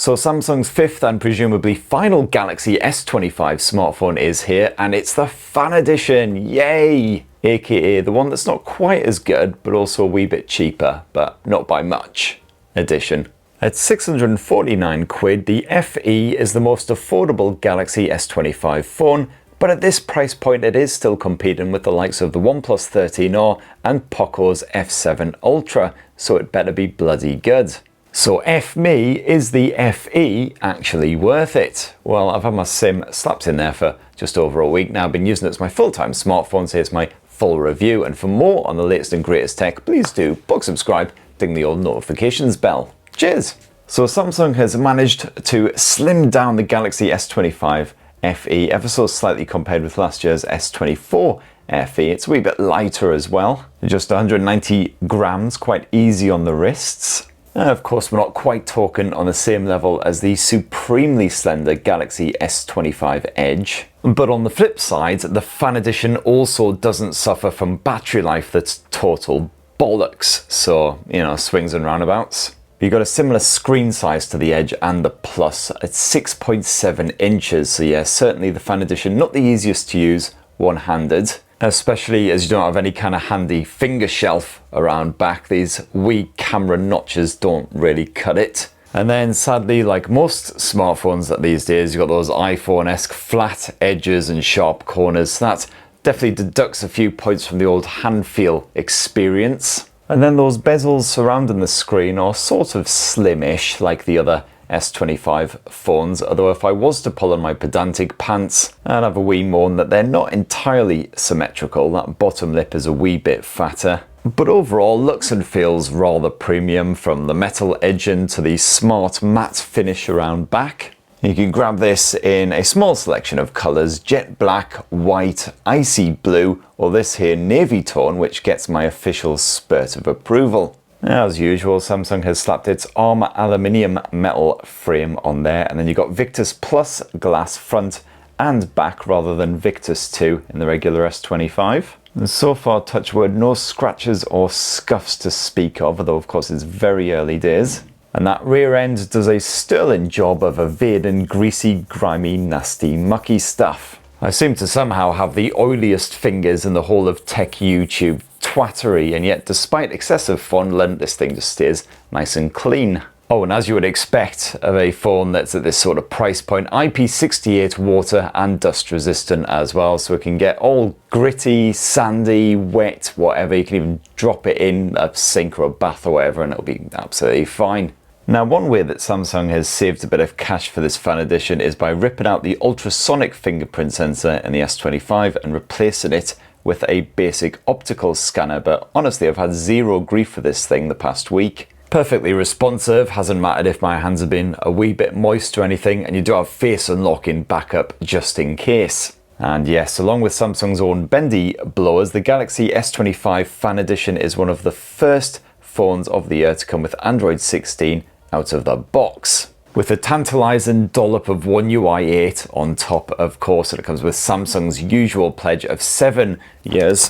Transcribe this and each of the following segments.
So Samsung's fifth and presumably final Galaxy S25 smartphone is here, and it's the Fan Edition, yay! AKA the one that's not quite as good, but also a wee bit cheaper, but not by much, edition. At 649 quid, the FE is the most affordable Galaxy S25 phone, but at this price point it is still competing with the likes of the OnePlus 13R and Poco's F7 Ultra, so it better be bloody good. So FME, is the FE actually worth it? Well, I've had my SIM slapped in there for just over a week now. I've been using it as my full-time smartphone, so here's my full review. And for more on the latest and greatest tech, please do book subscribe, ding the old notifications bell. Cheers! So Samsung has managed to slim down the Galaxy S25 FE ever so slightly compared with last year's S24 FE. It's a wee bit lighter as well, just 190 grams, quite easy on the wrists. Of course, we're not quite talking on the same level as the supremely slender Galaxy S25 Edge. But on the flip side, the Fan Edition also doesn't suffer from battery life that's total bollocks. So, you know, swings and roundabouts. You've got a similar screen size to the Edge and the Plus at 6.7 inches. So yeah, certainly the Fan Edition, not the easiest to use one-handed, especially as you don't have any kind of handy finger shelf around back. These wee camera notches don't really cut it. And then sadly, like most smartphones these days, you've got those iPhone-esque flat edges and sharp corners. That definitely deducts a few points from the old hand feel experience. And then those bezels surrounding the screen are sort of slim-ish like the other S25 phones, although if I was to pull on my pedantic pants, I'd have a wee moan that they're not entirely symmetrical. That bottom lip is a wee bit fatter. But overall, looks and feels rather premium, from the metal edging to the smart matte finish around back. You can grab this in a small selection of colours: jet black, white, icy blue, or this here navy tone, which gets my official spurt of approval. As usual, Samsung has slapped its ARM aluminium metal frame on there, and then you've got Victus Plus glass front and back rather than Victus 2 in the regular S25. And so far, touch wood, no scratches or scuffs to speak of, although of course it's very early days. And that rear end does a sterling job of evading greasy, grimy, nasty, mucky stuff. I seem to somehow have the oiliest fingers in the whole of tech YouTube twattery, and yet despite excessive fondling, this thing just stays nice and clean. Oh, and as you would expect of a phone that's at this sort of price point, IP68 water and dust resistant as well, so it can get all gritty, sandy, wet, whatever. You can even drop it in a sink or a bath or whatever and it'll be absolutely fine. Now, one way that Samsung has saved a bit of cash for this Fan Edition is by ripping out the ultrasonic fingerprint sensor in the S25 and replacing it with a basic optical scanner, but honestly I've had zero grief for this thing the past week. Perfectly responsive, hasn't mattered if my hands have been a wee bit moist or anything, and you do have face unlocking backup just in case. And yes, along with Samsung's own bendy blowers, the Galaxy S25 Fan Edition is one of the first phones of the year to come with Android 16 out of the box, with a tantalizing dollop of OneUI 8 on top, of course, and it comes with Samsung's usual pledge of 7 years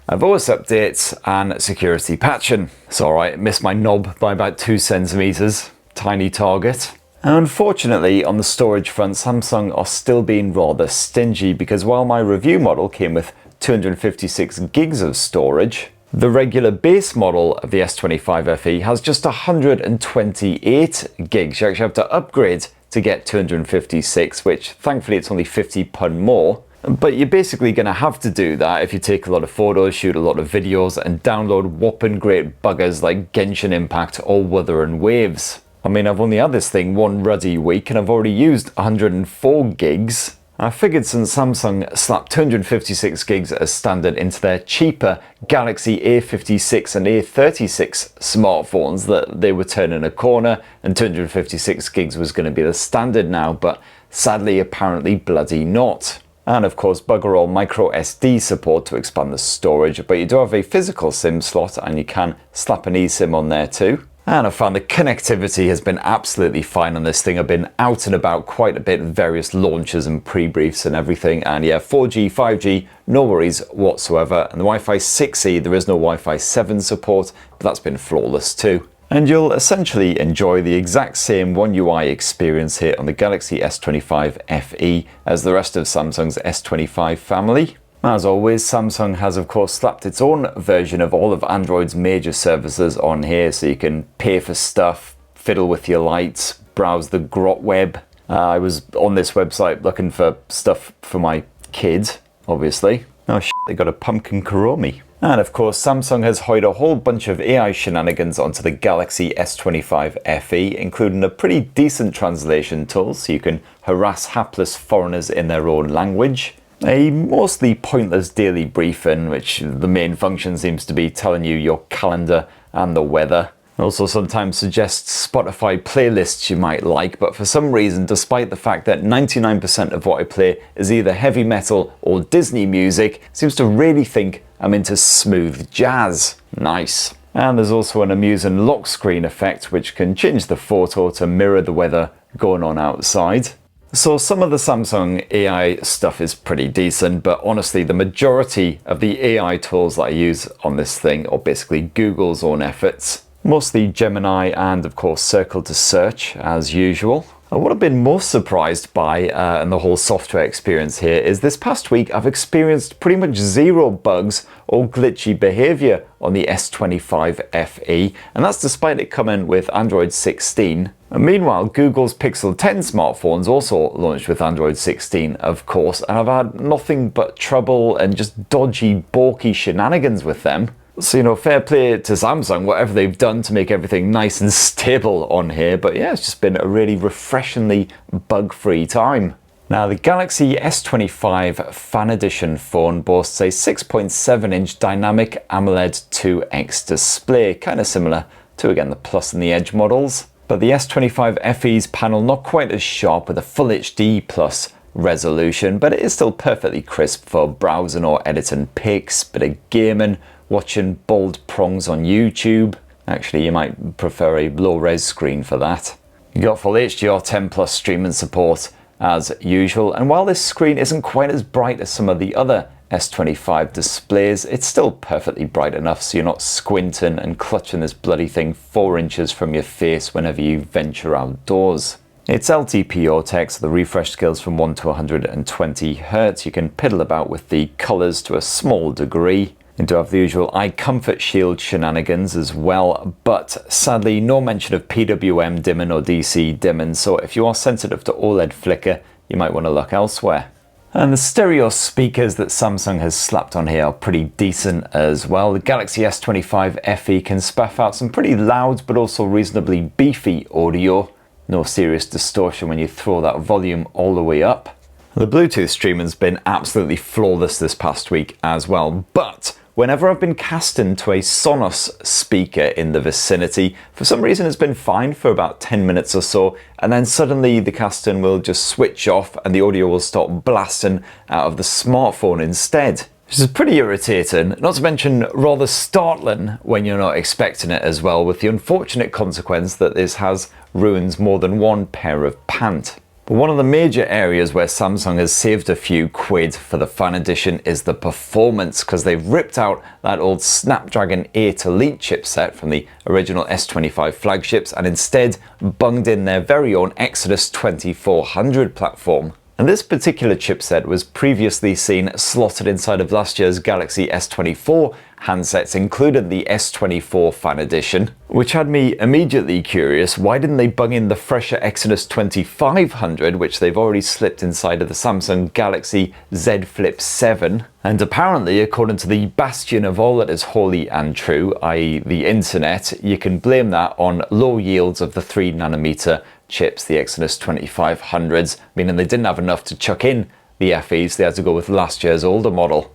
of OS updates and security patching. It's alright, missed my knob by about 2 centimeters, tiny target. And unfortunately, on the storage front, Samsung are still being rather stingy, because while my review model came with 256 gigs of storage, the regular base model of the S25 FE has just 128 gigs. You actually have to upgrade to get 256, which thankfully it's only £50 more. But you're basically going to have to do that if you take a lot of photos, shoot a lot of videos, and download whopping great buggers like Genshin Impact or Wuthering Waves. I mean, I've only had this thing one ruddy week and I've already used 104 gigs. I figured since Samsung slapped 256 gigs as standard into their cheaper Galaxy A56 and A36 smartphones that they were turning a corner, and 256 gigs was going to be the standard now, but sadly apparently bloody not. And of course bugger all micro SD support to expand the storage, but you do have a physical SIM slot and you can slap an eSIM on there too. And I found the connectivity has been absolutely fine on this thing. I've been out and about quite a bit with various launches and pre-briefs and everything, and yeah, 4G, 5G, no worries whatsoever. And the Wi-Fi 6E, there is no Wi-Fi 7 support, but that's been flawless too. And you'll essentially enjoy the exact same OneUI experience here on the Galaxy S25 FE as the rest of Samsung's S25 family. As always, Samsung has of course slapped its own version of all of Android's major services on here, so you can pay for stuff, fiddle with your lights, browse the grot web. I was on this website looking for stuff for my kids, obviously. Oh shit, they got a pumpkin Kuromi. And of course, Samsung has hoyed a whole bunch of AI shenanigans onto the Galaxy S25 FE, including a pretty decent translation tool so you can harass hapless foreigners in their own language. A mostly pointless daily briefing, which the main function seems to be telling you your calendar and the weather. Also sometimes suggests Spotify playlists you might like, but for some reason, despite the fact that 99% of what I play is either heavy metal or Disney music, seems to really think I'm into smooth jazz. Nice. And there's also an amusing lock screen effect which can change the photo to mirror the weather going on outside. So some of the Samsung AI stuff is pretty decent, but honestly the majority of the AI tools that I use on this thing are basically Google's own efforts. Mostly Gemini and of course Circle to Search as usual. What I've been most surprised by in the whole software experience here is this past week I've experienced pretty much zero bugs or glitchy behavior on the S25 FE, and that's despite it coming with Android 16. And meanwhile, Google's Pixel 10 smartphones also launched with Android 16, of course, and I've had nothing but trouble and just dodgy, balky shenanigans with them. So, you know, fair play to Samsung, whatever they've done to make everything nice and stable on here. But yeah, it's just been a really refreshingly bug-free time. Now, the Galaxy S25 Fan Edition phone boasts a 6.7-inch dynamic AMOLED 2X display, kind of similar to, again, the Plus and the Edge models. But the S25 FE's panel not quite as sharp with a Full HD Plus resolution, but it is still perfectly crisp for browsing or editing pics, bit of gaming, watching bald prongs on YouTube. Actually, you might prefer a low-res screen for that. You got full HDR10 Plus streaming support as usual, and while this screen isn't quite as bright as some of the other S25 displays, it's still perfectly bright enough so you're not squinting and clutching this bloody thing 4 inches from your face whenever you venture outdoors. It's LTPO so the refresh scale's from 1 to 120 Hz. You can piddle about with the colours to a small degree. You do have the usual eye comfort shield shenanigans as well, but sadly no mention of PWM dimming or DC dimming, so if you are sensitive to OLED flicker, you might want to look elsewhere. And the stereo speakers that Samsung has slapped on here are pretty decent as well. The Galaxy S25 FE can spaff out some pretty loud but also reasonably beefy audio. No serious distortion when you throw that volume all the way up. The Bluetooth streaming's been absolutely flawless this past week as well, but whenever I've been casting to a Sonos speaker in the vicinity, for some reason it's been fine for about 10 minutes or so, and then suddenly the casting will just switch off and the audio will start blasting out of the smartphone instead. Which is pretty irritating, not to mention rather startling when you're not expecting it as well, with the unfortunate consequence that this has ruined more than one pair of pants. But one of the major areas where Samsung has saved a few quid for the Fan Edition is the performance, because they've ripped out that old Snapdragon 8 Elite chipset from the original S25 flagships and instead bunged in their very own Exynos 2400 platform. And this particular chipset was previously seen slotted inside of last year's Galaxy S24 handsets, including the S24 Fan Edition, which had me immediately curious, why didn't they bung in the fresher Exynos 2500, which they've already slipped inside of the Samsung Galaxy Z Flip 7? And apparently, according to the bastion of all that is holy and true, i.e. the internet, you can blame that on low yields of the 3nm chips, the Exynos 2500s, meaning they didn't have enough to chuck in the FEs, they had to go with last year's older model.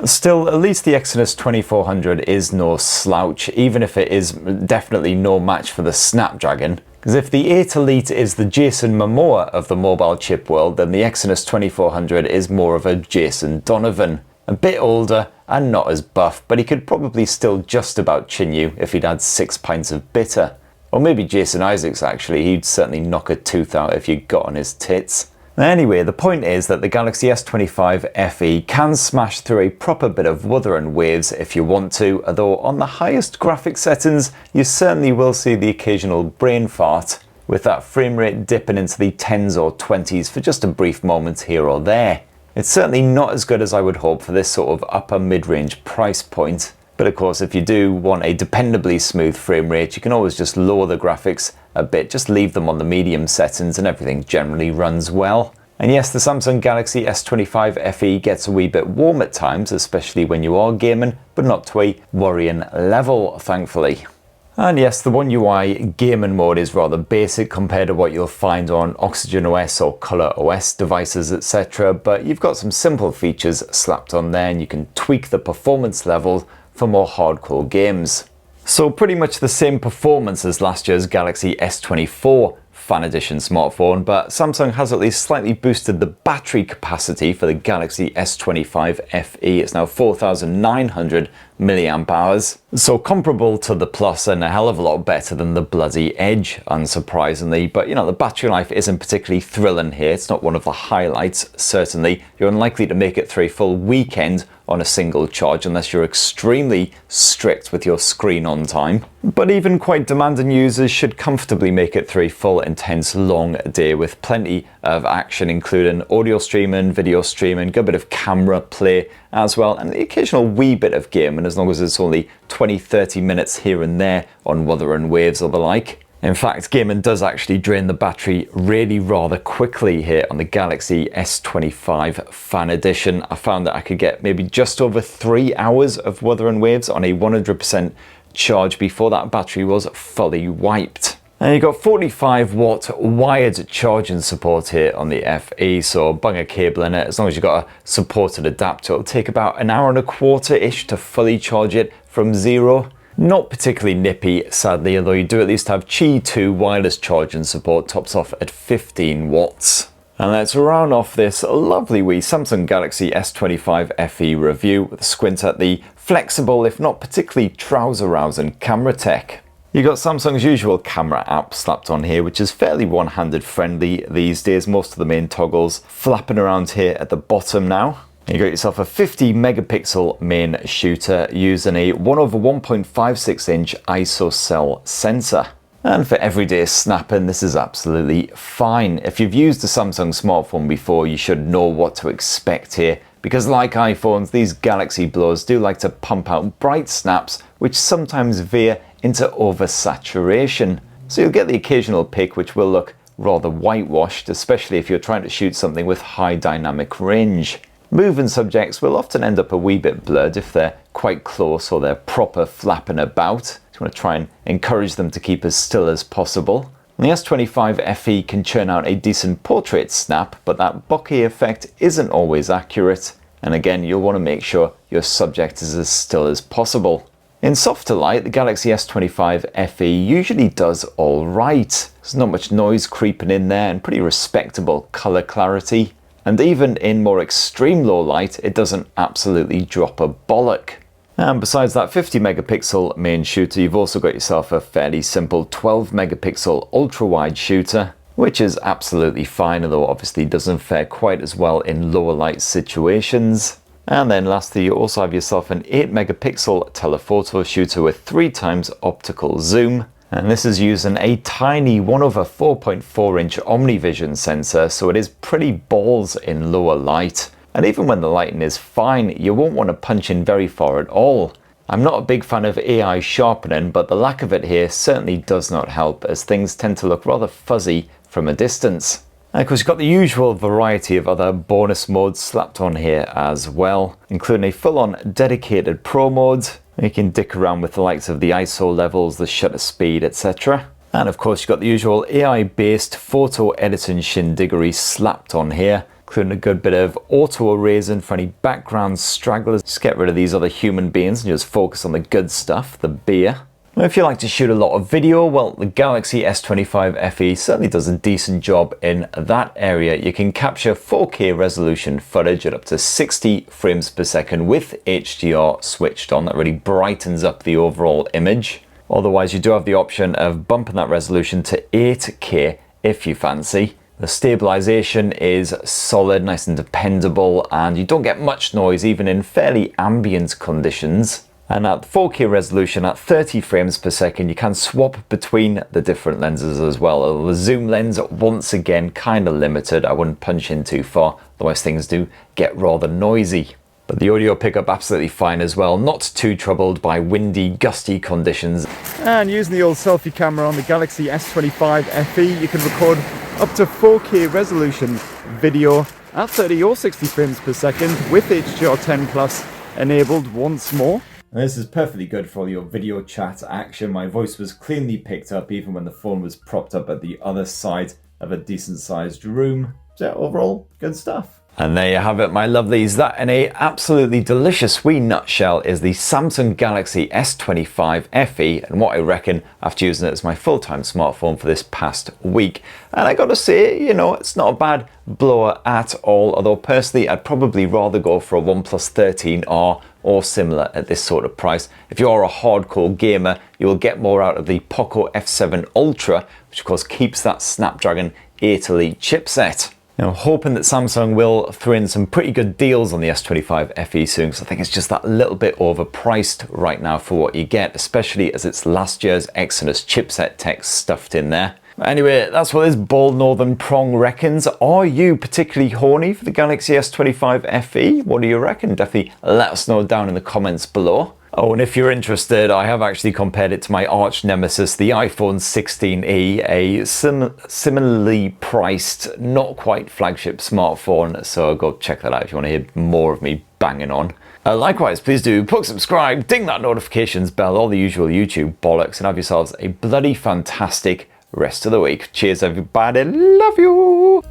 Still, at least the Exynos 2400 is no slouch, even if it is definitely no match for the Snapdragon. Because if the 8 Elite is the Jason Momoa of the mobile chip world, then the Exynos 2400 is more of a Jason Donovan. A bit older and not as buff, but he could probably still just about chin you if he'd had 6 pints of bitter. Or maybe Jason Isaacs actually, he'd certainly knock a tooth out if you got on his tits. Anyway, the point is that the Galaxy S25 FE can smash through a proper bit of Wuthering Waves if you want to, although on the highest graphics settings you certainly will see the occasional brain fart, with that frame rate dipping into the 10s or 20s for just a brief moment here or there. It's certainly not as good as I would hope for this sort of upper mid-range price point, but of course if you do want a dependably smooth frame rate you can always just lower the graphics a bit, just leave them on the medium settings and everything generally runs well. And yes, the Samsung Galaxy S25 FE gets a wee bit warm at times, especially when you are gaming, but not to a worrying level, thankfully. And yes, the OneUI gaming mode is rather basic compared to what you'll find on Oxygen OS or Color OS devices, etc. But you've got some simple features slapped on there and you can tweak the performance level for more hardcore games. So pretty much the same performance as last year's Galaxy S24 Fan Edition smartphone, but Samsung has at least slightly boosted the battery capacity for the Galaxy S25 FE. It's now 4,900 milliamp hours, so comparable to the Plus and a hell of a lot better than the bloody Edge, unsurprisingly. But you know, the battery life isn't particularly thrilling here. It's not one of the highlights, certainly. You're unlikely to make it through a full weekend on a single charge unless you're extremely strict with your screen on time. But even quite demanding users should comfortably make it through a full, intense, long day with plenty of action, including audio streaming, video streaming, good bit of camera play as well, and the occasional wee bit of gaming, as long as it's only 20-30 minutes here and there on Wuthering Waves or the like. In fact, gaming does actually drain the battery really rather quickly here on the Galaxy S25 Fan Edition. I found that I could get maybe just over 3 hours of Wuthering Waves on a 100% charge before that battery was fully wiped. And you've got 45 watt wired charging support here on the FE, so bung a cable in it. As long as you've got a supported adapter, it'll take about an hour and a quarter-ish to fully charge it from zero. Not particularly nippy, sadly, although you do at least have Qi 2 wireless charging support, tops off at 15 watts. And let's round off this lovely wee Samsung Galaxy S25 FE review with a squint at the flexible, if not particularly trouser-rousing camera tech. You got Samsung's usual camera app slapped on here, which is fairly one-handed friendly these days. Most of the main toggles flapping around here at the bottom now. You got yourself a 50 megapixel main shooter using a 1/1.56 inch ISO sensor. And for everyday snapping, this is absolutely fine. If you've used a Samsung smartphone before, you should know what to expect here, because like iPhones, these Galaxy blowers do like to pump out bright snaps, which sometimes veer into oversaturation. So you'll get the occasional pic which will look rather whitewashed, especially if you're trying to shoot something with high dynamic range. Moving subjects will often end up a wee bit blurred if they're quite close or they're proper flapping about. You want to try and encourage them to keep as still as possible. And the S25 FE can churn out a decent portrait snap, but that bokeh effect isn't always accurate. And again, you'll want to make sure your subject is as still as possible. In softer light, the Galaxy S25 FE usually does alright. There's not much noise creeping in there and pretty respectable colour clarity. And even in more extreme low light, it doesn't absolutely drop a bollock. And besides that 50 megapixel main shooter, you've also got yourself a fairly simple 12 megapixel ultra wide shooter, which is absolutely fine, although obviously doesn't fare quite as well in lower light situations. And then lastly, you also have yourself an 8 megapixel telephoto shooter with 3 times optical zoom. And this is using a tiny 1/4.4 inch OmniVision sensor, so it is pretty balls in lower light. And even when the lighting is fine, you won't want to punch in very far at all. I'm not a big fan of AI sharpening, but the lack of it here certainly does not help, as things tend to look rather fuzzy from a distance. And of course, you've got the usual variety of other bonus modes slapped on here as well, including a full-on dedicated Pro mode. You can dick around with the likes of the ISO levels, the shutter speed, etc. And of course, you've got the usual AI-based photo editing shindiggery slapped on here, including a good bit of auto erasing for any background stragglers. Just get rid of these other human beings and just focus on the good stuff, the beer. If you like to shoot a lot of video, well, the Galaxy S25 FE certainly does a decent job in that area. You can capture 4K resolution footage at up to 60 frames per second with HDR switched on. That really brightens up the overall image. Otherwise, you do have the option of bumping that resolution to 8K if you fancy. The stabilization is solid, nice and dependable, and you don't get much noise even in fairly ambient conditions. And at 4K resolution at 30 frames per second, you can swap between the different lenses as well. The zoom lens, once again, kind of limited. I wouldn't punch in too far, otherwise things do get rather noisy. But the audio pickup absolutely fine as well, not too troubled by windy, gusty conditions. And using the old selfie camera on the Galaxy S25 FE, you can record up to 4K resolution video at 30 or 60 frames per second with HDR10 Plus enabled once more. And this is perfectly good for all your video chat action. My voice was cleanly picked up even when the phone was propped up at the other side of a decent sized room. So overall, good stuff. And there you have it, my lovelies. That in a absolutely delicious wee nutshell is the Samsung Galaxy S25 FE and what I reckon after using it as my full-time smartphone for this past week. And I gotta say, you know, it's not a bad blower at all, although personally I'd probably rather go for a OnePlus 13R or similar at this sort of price. If you're a hardcore gamer, you will get more out of the Poco F7 Ultra, which of course keeps that Snapdragon 8 Elite chipset. Now, hoping that Samsung will throw in some pretty good deals on the S25 FE soon, because I think it's just that little bit overpriced right now for what you get, especially as it's last year's Exynos chipset tech stuffed in there. Anyway, that's what this bold northern prong reckons. Are you particularly horny for the Galaxy S25 FE? What do you reckon? Definitely let us know down in the comments below. Oh, and if you're interested, I have actually compared it to my arch nemesis, the iPhone 16e, a similarly priced, not quite flagship smartphone. So go check that out if you want to hear more of me banging on. Likewise, please do subscribe, ding that notifications bell, all the usual YouTube bollocks, and have yourselves a bloody fantastic rest of the week. Cheers, everybody. Love you.